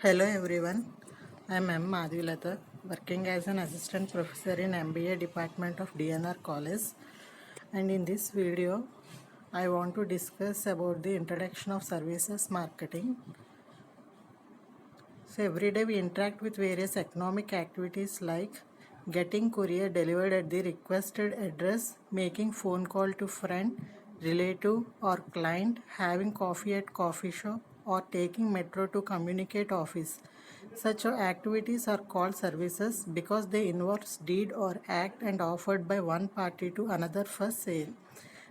Hello everyone, I am M. Madhvilata, working as an assistant professor in MBA department of DNR College, and in this video I want to discuss about the introduction of services marketing. So every day we interact with various economic activities like getting courier delivered at the requested address, making phone call to friend, relative or client, having coffee at coffee shop, or taking metro to communicate office. Such activities are called services because they involve deed or act and offered by one party to another for sale.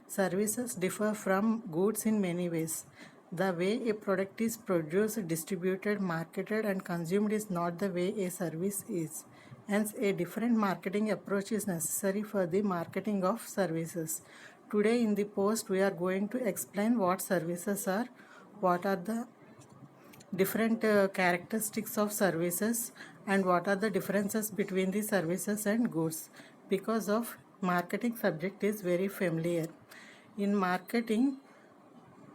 Services differ from goods in many ways. The way a product is produced, distributed, marketed, and consumed is not the way a service is. Hence, a different marketing approach is necessary for the marketing of services. Today, in the post, we are going to explain what services are, what are the different characteristics of services, and what are the differences between the services and goods. Because of marketing subject is very familiar. In marketing,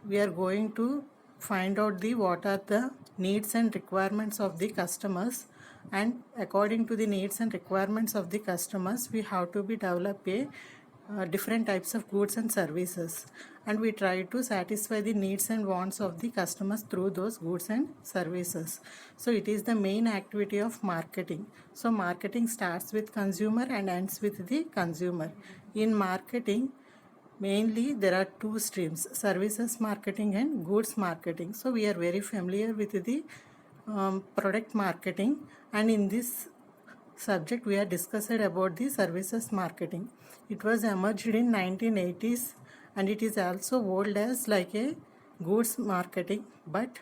we are going to find out the what are the needs and requirements of the customers, and according to the needs and requirements of the customers we have to be develop a different types of goods and services, and we try to satisfy the needs and wants of the customers through those goods and services. So it is the main activity of marketing. So marketing starts with consumer and ends with the consumer. In marketing, mainly there are two streams, services marketing and goods marketing. So we are very familiar with the product marketing, and in this subject we are discussed about the services marketing. It was emerged in 1980s, and it is also old as like a goods marketing, but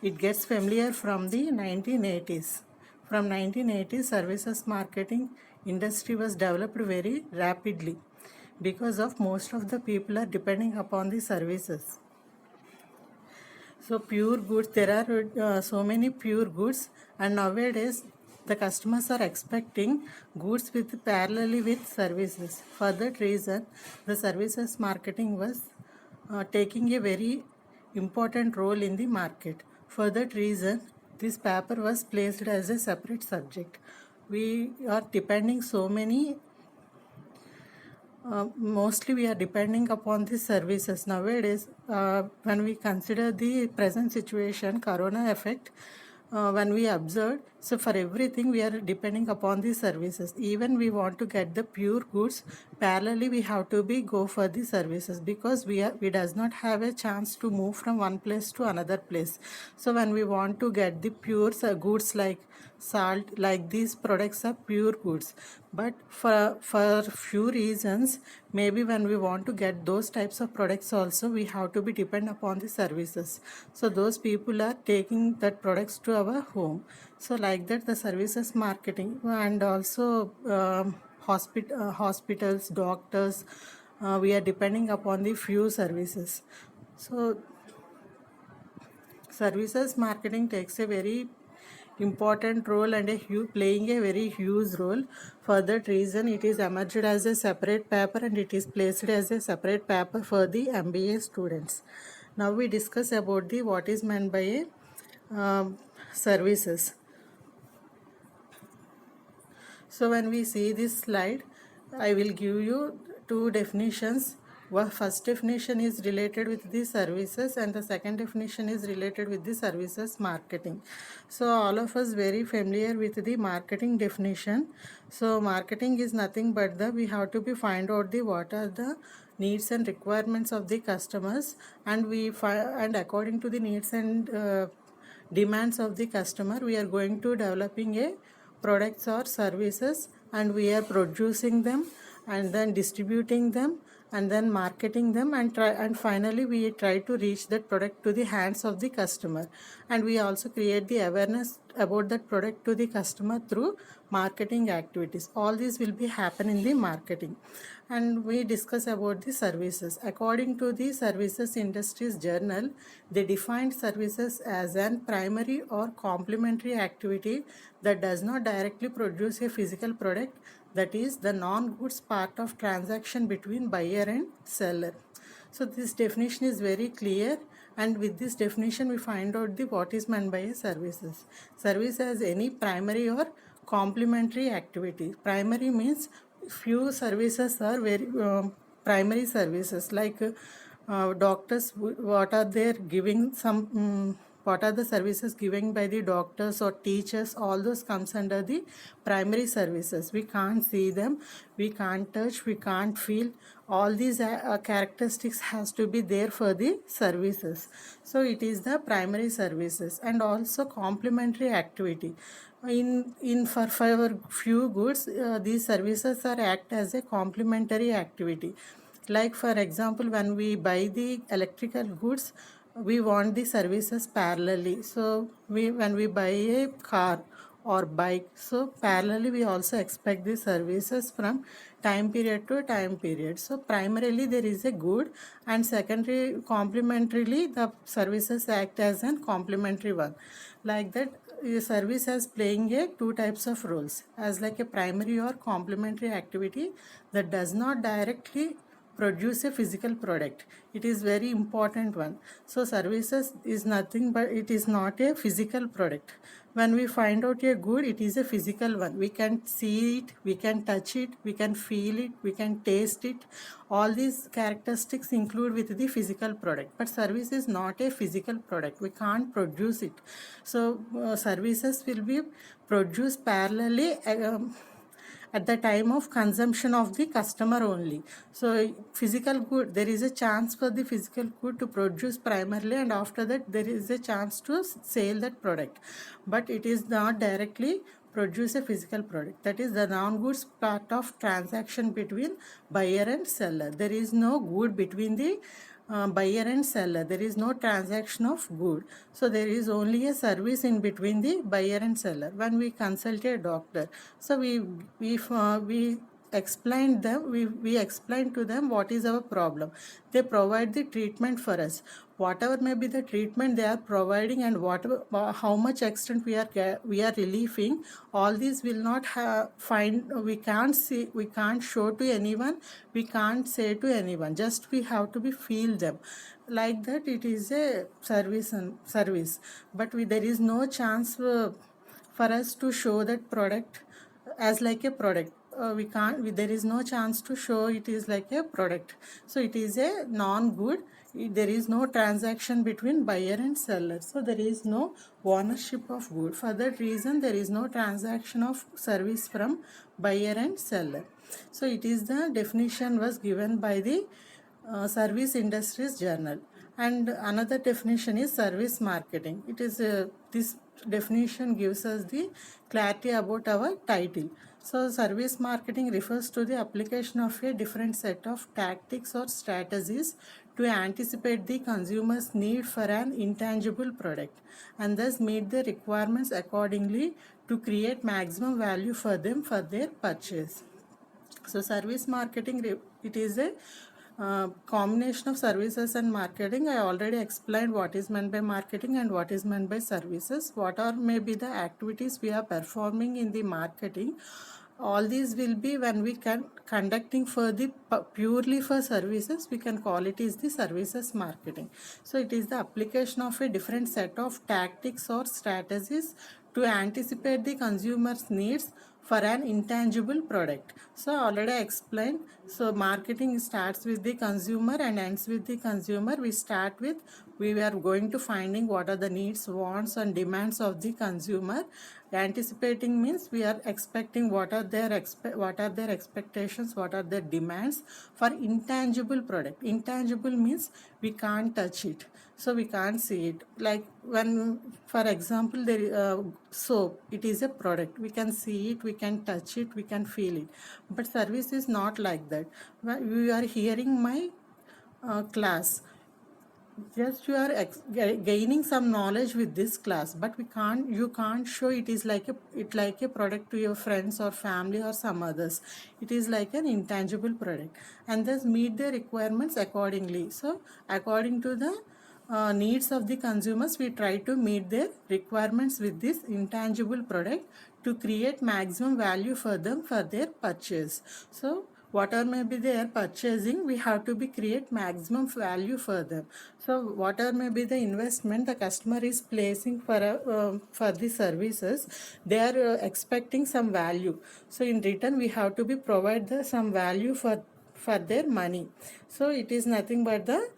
it gets familiar from the 1980s. From 1980s, services marketing industry was developed very rapidly because of most of the people are depending upon the services. So pure goods, there are so many pure goods, and nowadays the customers are expecting goods with parallelly with services. For that reason, the services marketing was taking a very important role in the market. For that reason, this paper was placed as a separate subject. We are depending so many mostly we are depending upon the services nowadays. When we consider the present situation, corona effect, when we observe, so for everything we are depending upon the services. Even we want to get the pure goods, parallelly we have to be go for the services, because we does not have a chance to move from one place to another place. So when we want to get the pure goods like salt, like these products are pure goods, but for few reasons, maybe when we want to get those types of products also, we have to be depend upon the services. So those people are taking that products to our home. So like that the services marketing, and also hospitals, doctors, we are depending upon the few services. So services marketing takes a very important role and playing a very huge role. For that reason, it is emerged as a separate paper, and it is placed as a separate paper for the MBA students. Now we discuss about the what is meant by a services. So when we see this slide, I will give you two definitions. First definition is related with the services, and the second definition is related with the services marketing. So all of us very familiar with the marketing definition. So marketing is nothing but we have to be find out the what are the needs and requirements of the customers, and and according to the needs and demands of the customer, we are going to developing a products or services, and we are producing them and then distributing them and then marketing them, and finally we try to reach that product to the hands of the customer, and we also create the awareness about that product to the customer through marketing activities. All these will be happen in the marketing. And we discuss about the services. According to the Services Industries Journal, they defined services as an primary or complementary activity that does not directly produce a physical product, that is the non-goods part of transaction between buyer and seller. So this definition is very clear, And with this definition, we find out the what is meant by a services. Service as any primary or complementary activity. Primary means few services are very primary services, like doctors. What are they giving? What are the services given by the doctors or teachers? All those comes under the primary services. We can't see them, we can't touch, we can't feel. All these characteristics has to be there for the services. So it is the primary services. And also complementary activity. In for few goods, these services are act as a complementary activity. Like for example, when we buy the electrical goods, we want the services parallelly. So when we buy a car or bike, so parallelly we also expect the services from time period to time period. So primarily there is a good, and secondary complementarily the services act as an complementary one. Like that, a service as playing a two types of roles, as like a primary or complementary activity that does not directly produce a physical product. It is very important one. So services is nothing but it is not a physical product. When we find out a good, it is a physical one. We can see it, we can touch it, we can feel it, we can taste it. All these characteristics include with the physical product. But service is not a physical product. We can't produce it. So services will be produced parallelly at the time of consumption of the customer only. So physical good, there is a chance for the physical good to produce primarily, and after that there is a chance to sell that product, but it is not directly produce a physical product. That is the non-goods part of transaction between buyer and seller. There is no good between the buyer and seller. There is no transaction of good. So there is only a service in between the buyer and seller. When we consult a doctor, so we explained them, we explain to them what is our problem. They provide the treatment for us. Whatever may be the treatment they are providing, and whatever how much extent we are relieving, all these will not find, we can't see, we can't show to anyone, we can't say to anyone, just we have to be feel them. Like that, it is a service. But there is no chance for us to show that product as like a product. We can't, there is no chance to show it is like a product. So it is a non-good. There is no transaction between buyer and seller. So there is no ownership of good. For that reason, there is no transaction of service from buyer and seller. So it is the definition was given by the Service Industries Journal. And another definition is service marketing. It is this definition gives us the clarity about our title. So service marketing refers to the application of a different set of tactics or strategies to anticipate the consumer's need for an intangible product and thus meet the requirements accordingly to create maximum value for them for their purchase. So service marketing, it is a combination of services and marketing. I already explained what is meant by marketing and what is meant by services. What are maybe the activities we are performing in the marketing. All these will be when we can conducting for the purely for services, we can call it is the services marketing. So it is the application of a different set of tactics or strategies to anticipate the consumer's needs for an intangible product. So already I explained. So marketing starts with the consumer and ends with the consumer. We start with, we are going to finding what are the needs, wants and demands of the consumer. Anticipating means we are expecting what are their expectations, what are their demands for intangible product. Intangible means we can't touch it, so we can't see it. Like when, for example, there soap, it is a product, we can see it, we can touch it, we can feel it. But service is not like that. When we are hearing my class, just you are gaining some knowledge with this class, but you can't show it is like a product to your friends or family or some others. It is like an intangible product, and thus meet the requirements accordingly. So according to the needs of the consumers, we try to meet their requirements with this intangible product to create maximum value for them for their purchase. So whatever may be they are purchasing, we have to be create maximum value for them. So whatever may be the investment the customer is placing for the services, they are expecting some value. So in return we have to be provide some value for their money. So it is nothing but the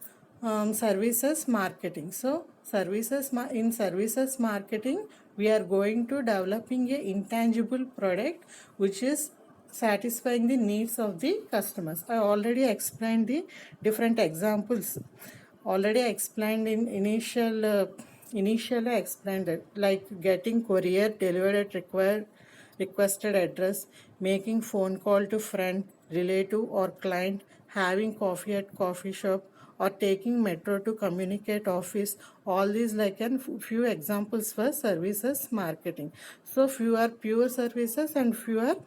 services marketing. So in services marketing, we are going to developing a intangible product which is satisfying the needs of the customers. I already explained the different examples. Already explained in initially I explained it, like getting courier delivered at requested address, making phone call to friend, relative or client, having coffee at coffee shop, or taking metro to communicate office. All these like a few examples for services marketing. So few are pure services and few are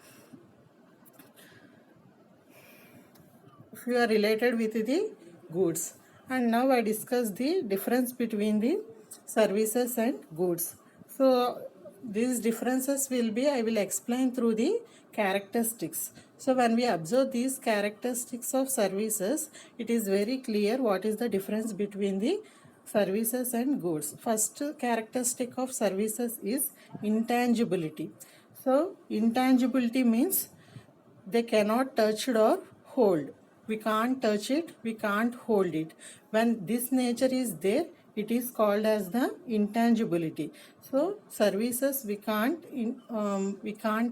related with the goods. And now I discuss the difference between the services and goods. So these differences will be, I will explain through the characteristics. So when we observe these characteristics of services, it is very clear what is the difference between the services and goods. First characteristic of services is intangibility. So intangibility means they cannot touch it or hold. We can't touch it, we can't hold it. When this nature is there, it is called as the intangibility. So services we can't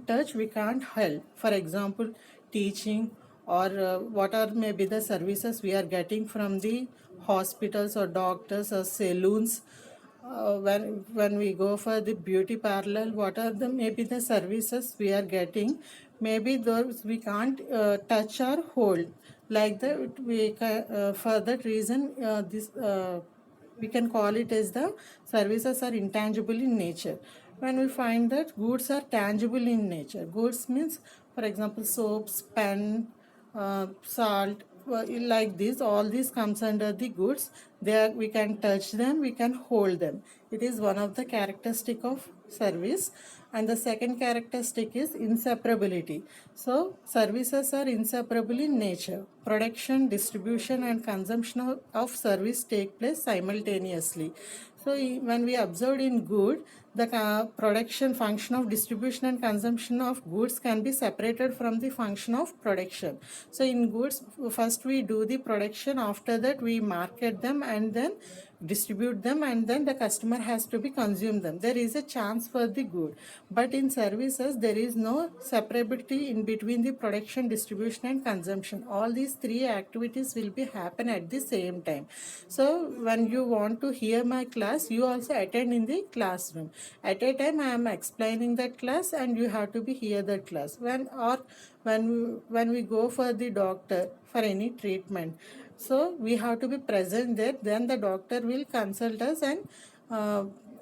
touch, we can't hold. For example, teaching or what are maybe the services we are getting from the hospitals or doctors or saloons. When we go for the beauty parlor, what are the maybe the services we are getting, maybe those we can't touch or hold. Like that for that reason this we can call it as the services are intangible in nature. When we find that goods are tangible in nature, goods means for example soaps, pen, salt, like this, all these comes under the goods. There we can touch them, we can hold them. It is one of the characteristic of service. And the second characteristic is inseparability. So services are inseparable in nature. Production, distribution and consumption of service take place simultaneously. So when we observed in good, the production function of distribution and consumption of goods can be separated from the function of production. So in goods, first we do the production, after that we market them and then distribute them, and then the customer has to be consume them. There is a chance for the good. But in services, there is no separability in between the production, distribution and consumption. All these three activities will be happen at the same time. So when you want to hear my class, you also attend in the classroom. At a time I am explaining that class and you have to be hear that class. When we go for the doctor for any treatment, so we have to be present there. Then the doctor will consult us and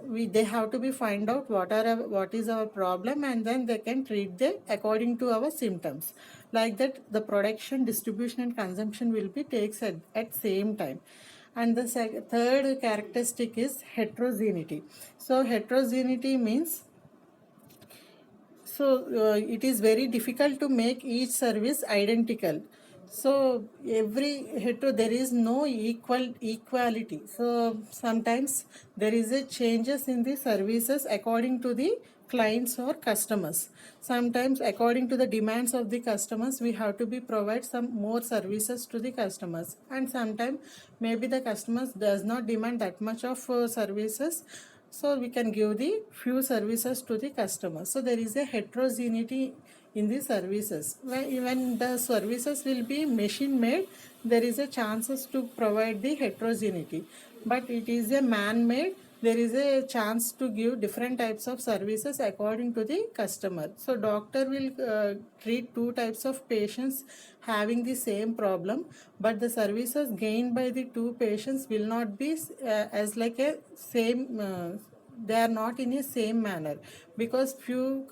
they have to be find out what is our problem, and then they can treat them according to our symptoms. Like that, the production, distribution and consumption will be takes at same time. And the third characteristic is heterogeneity. So heterogeneity means, so it is very difficult to make each service identical. So there is no equality. So sometimes there is a changes in the services according to the clients or customers. Sometimes according to the demands of the customers, we have to be provide some more services to the customers. And sometimes maybe the customers does not demand that much of services, so we can give the few services to the customer. So there is a heterogeneity in the services. When the services will be machine made, there is a chances to provide the heterogeneity. But it is a man made, there is a chance to give different types of services according to the customer. So doctor will treat two types of patients having the same problem, but the services gained by the two patients will not be as like a same they are not in a same manner, because few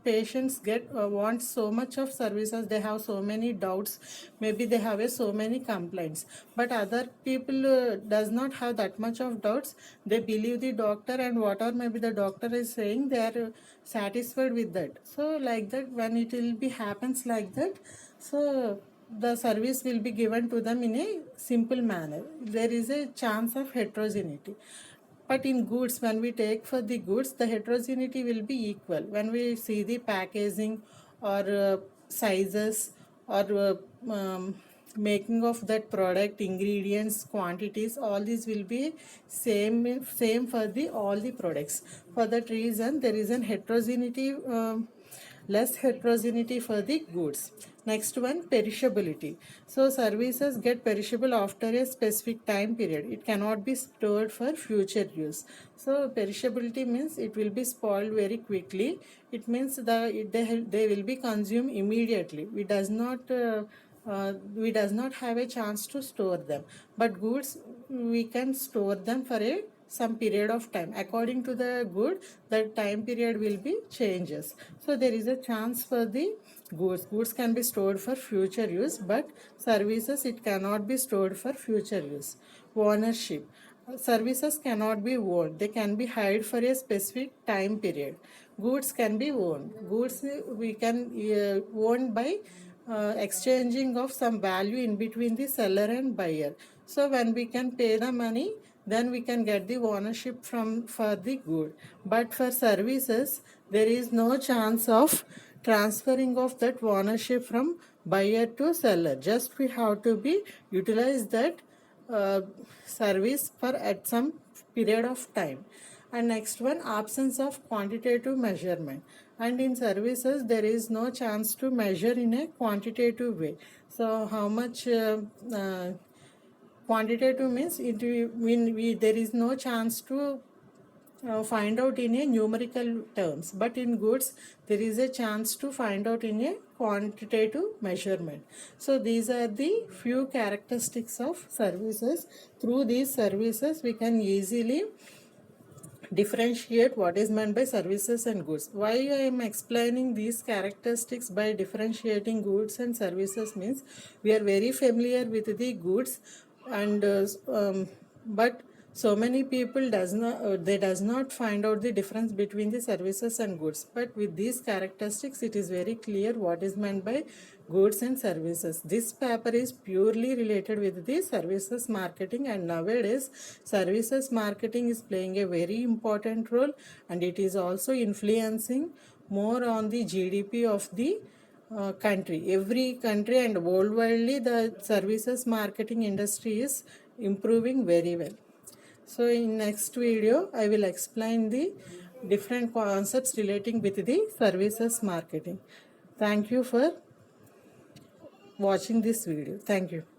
patients get want so much of services, they have so many doubts, maybe they have so many complaints. But other people does not have that much of doubts, they believe the doctor, and whatever maybe the doctor is saying, they are satisfied with that. So like that, when it will be happens like that, So the service will be given to them in a simple manner. There is a chance of heterogeneity. But in goods, when we take for the goods, the heterogeneity will be equal. When we see the packaging or sizes or making of that product, ingredients, quantities, all these will be same for the all the products. For that reason, there is an heterogeneity. Less heterogeneity for the goods. Next one, perishability. So services get perishable after a specific time period. It cannot be stored for future use. So perishability means it will be spoiled very quickly. It means they will be consumed immediately. We does not have a chance to store them, but goods we can store them for a some period of time. According to the good, the time period will be changes. So there is a chance for the goods can be stored for future use, but services it cannot be stored for future use. Ownership. Services cannot be owned. They can be held for a specific time period. Goods can be owned. Goods we can own by exchanging of some value in between the seller and buyer. So when we can pay the money, then we can get the ownership from for the good. But for services, there is no chance of transferring of that ownership from buyer to seller. Just we have to be utilize that uh, service for at some period of time. And next one, absence of quantitative measurement. And in services there is no chance to measure in a quantitative way. So how much quantitative means it when we there is no chance to find out in a numerical terms, but in goods there is a chance to find out in a quantitative measurement. So these are the few characteristics of services. Through these services we can easily differentiate what is meant by services and goods. Why I am explaining these characteristics by differentiating goods and services means we are very familiar with the goods, and but so many people does not find out the difference between the services and goods. But with these characteristics it is very clear what is meant by goods and services. This paper is purely related with the services marketing, and nowadays services marketing is playing a very important role, and it is also influencing more on the GDP of the country. Every country and worldwide the services marketing industry is improving very well. So in next video I will explain the different concepts relating with the services marketing. Thank you for watching this video. Thank you.